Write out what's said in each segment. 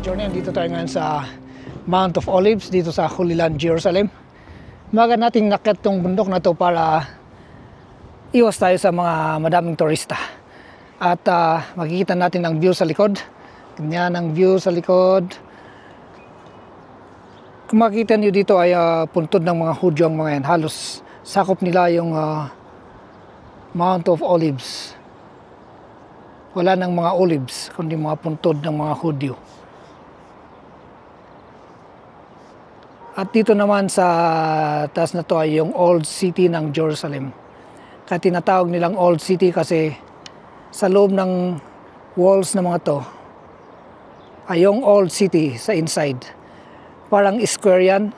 Journey, dito tayo ngayon sa Mount of Olives, dito sa Holy Land, Jerusalem. Umaga nating nakyat tong bundok na to para iwas tayo sa mga madaming turista. At makikita natin ang view sa likod. Ganyan ang view sa likod. Kung makikita nyo dito ay puntod ng mga Hudyo ang mga yan. Halos sakop nila yung Mount of Olives. Wala ng mga olives, kundi mga puntod ng mga Hudyo. At dito naman sa taas na to ay yung Old City ng Jerusalem. Kaya tinatawag nilang Old City kasi sa loob ng walls na mga to ay yung Old City sa inside. Parang square yan.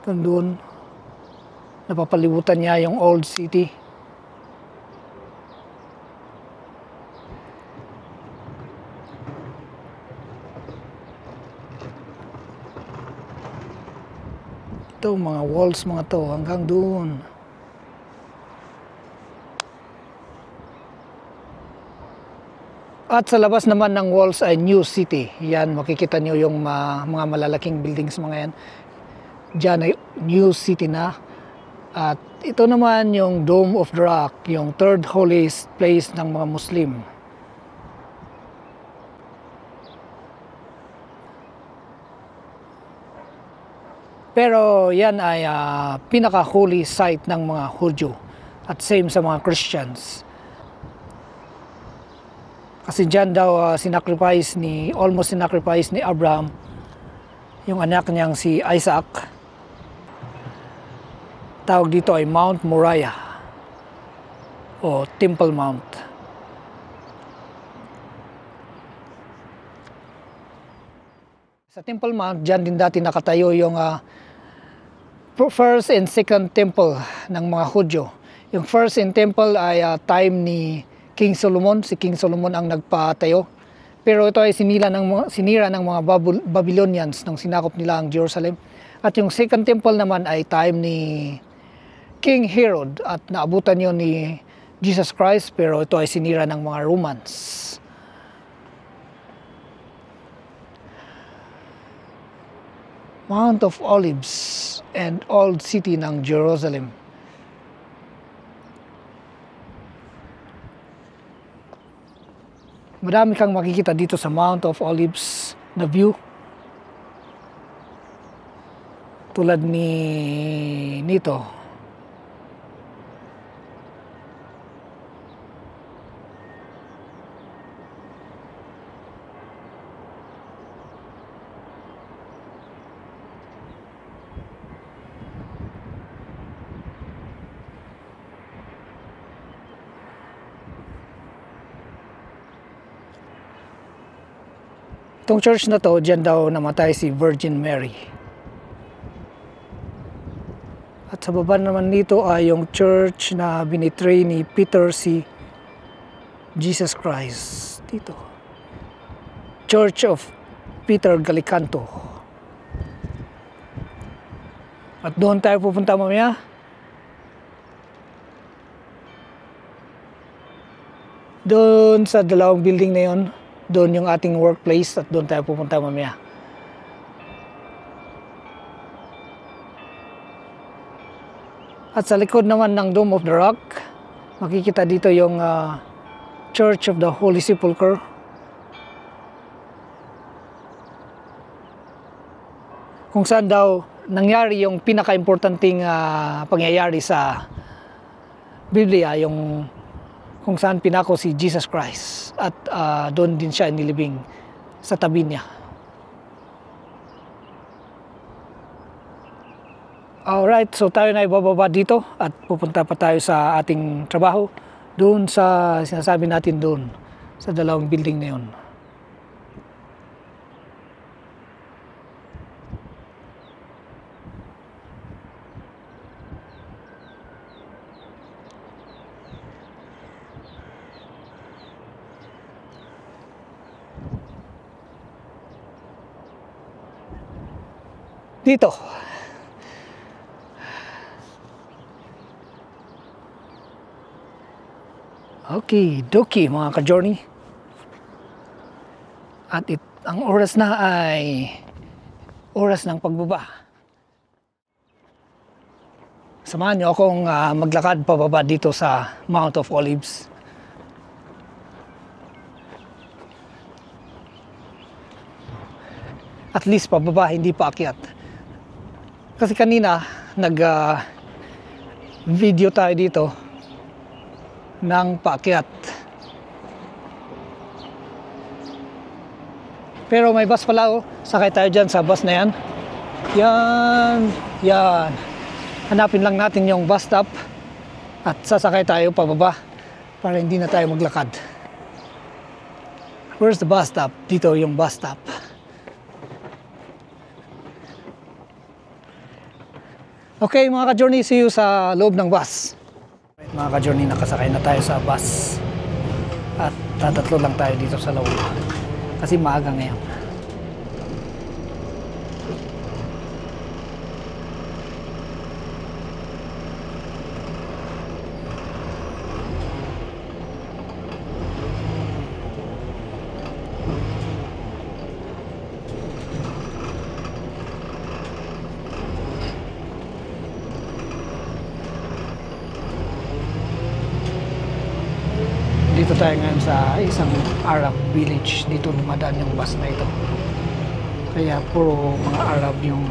Doon, napapalibutan niya yung Old City. Ito, mga walls mga to hanggang doon. At sa labas naman ng walls ay New City. Yan, makikita nyo yung mga malalaking buildings mga yan. Diyan ay New City na. At ito naman yung Dome of the Rock, yung third holiest place ng mga Muslim. Pero yan ay pinaka-holy site ng mga Hudyo at same sa mga Christians. Kasi dyan daw almost sinacrifice ni Abraham yung anak niyang si Isaac. Tawag dito ay Mount Moriah o Temple Mount. Sa Temple Mount, dyan din dati nakatayo yung first and second temple ng mga Hudyo. Yung first and temple ay time ni King Solomon. Si King Solomon ang nagpatayo. Pero ito ay sinira ng mga Babylonians nung sinakop nila ang Jerusalem. At yung second temple naman ay time ni King Herod at naabutan yun ni Jesus Christ, pero ito ay sinira ng mga Romans. Mount of Olives and Old City ng Jerusalem. Marami kang makikita dito sa Mount of Olives na view. Tulad nito. Itong church na to, dyan daw namatay si Virgin Mary. At sa baba naman dito ay yung church na binitray ni Peter si Jesus Christ. Dito. Church of Peter Gallicanto. At doon tayo pupunta mamaya. Doon sa dalawang building na yun. Doon yung ating workplace at doon tayo pupunta mamaya. At sa likod naman ng Dome of the Rock, makikita dito yung Church of the Holy Sepulchre. Kung saan daw nangyari yung pinaka-importanting pangyayari sa Biblia, yung kung saan pinako si Jesus Christ at doon din siya nilibing sa tabi niya. Alright, so tayo na ibababa dito at pupunta pa tayo sa ating trabaho doon sa sinasabi natin doon sa dalawang building na yun. Dito. Okay, doki mga ka-journey. At ang oras na ay oras ng pagbaba. Samahan niyo akong maglakad pababa dito sa Mount of Olives. At least pababa, hindi paakyat. Kasi kanina video tayo dito ng paakyat. Pero may bus pala, oh. Sakay tayo dyan sa bus na yan. Yan. Hanapin lang natin yung bus stop at sasakay tayo pababa para hindi na tayo maglakad. Where's the bus stop? Dito yung bus stop. Okay mga ka-journey, see you sa loob ng bus. Mga ka-journey, nakasakay na tayo sa bus. At tatatlo lang tayo dito sa loob. Kasi maaga ngayon. Dito tayo ngayon sa isang Arab village. Dito dumadaan yung bus na ito. Kaya puro mga Arab yung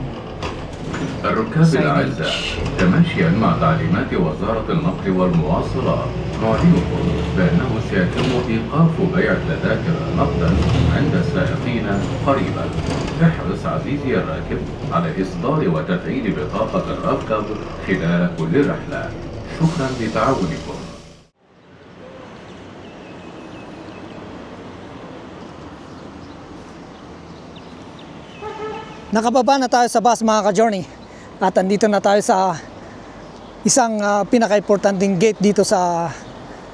الركاب الأعزاء تماشيا مع تعليمات وزارة النقل والمواصلات نعلمكم بأنه سيتم إيقاف بيع التذاكر نقدا عند السائقين قريبا. احرص عزيزي الراكب على إصدار وتفعيل بطاقة الركب خلال كل رحلة. شكرا لتعاونكم. Nakababa na tayo sa bus mga ka-journey at andito na tayo sa isang pinaka-importanting gate dito sa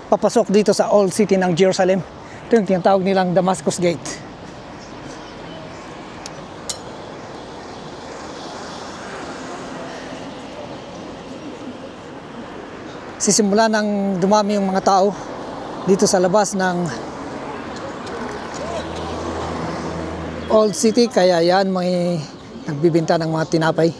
papasok dito sa Old City ng Jerusalem. Ito yung tinatawag nilang Damascus Gate. Sisimula nang dumami yung mga tao dito sa labas ng Old City, kaya yan may nagbibenta ng mga tinapay.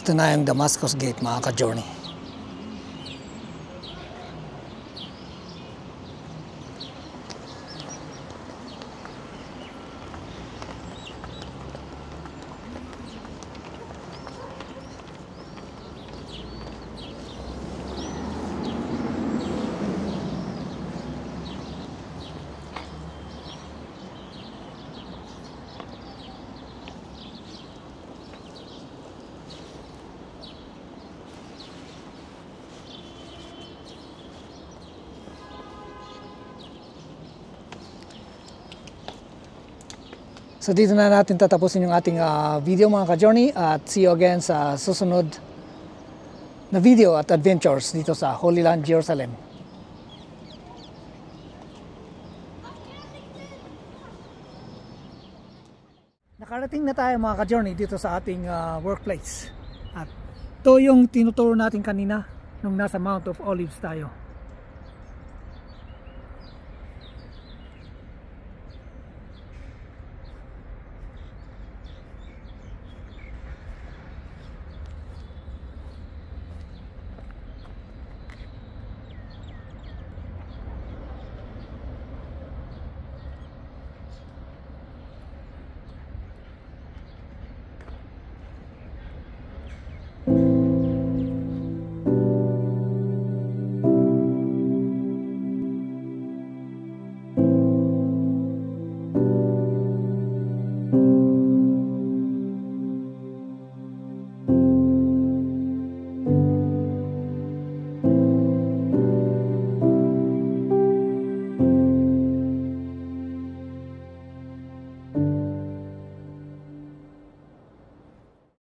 Ito na yung Damascus Gate mga ka-journey. So dito na natin tatapusin yung ating video mga ka-journey at see you again sa susunod na video at adventures dito sa Holy Land, Jerusalem. Nakarating na tayo mga ka-journey dito sa ating workplace. At ito yung tinuturo natin kanina nung nasa Mount of Olives tayo.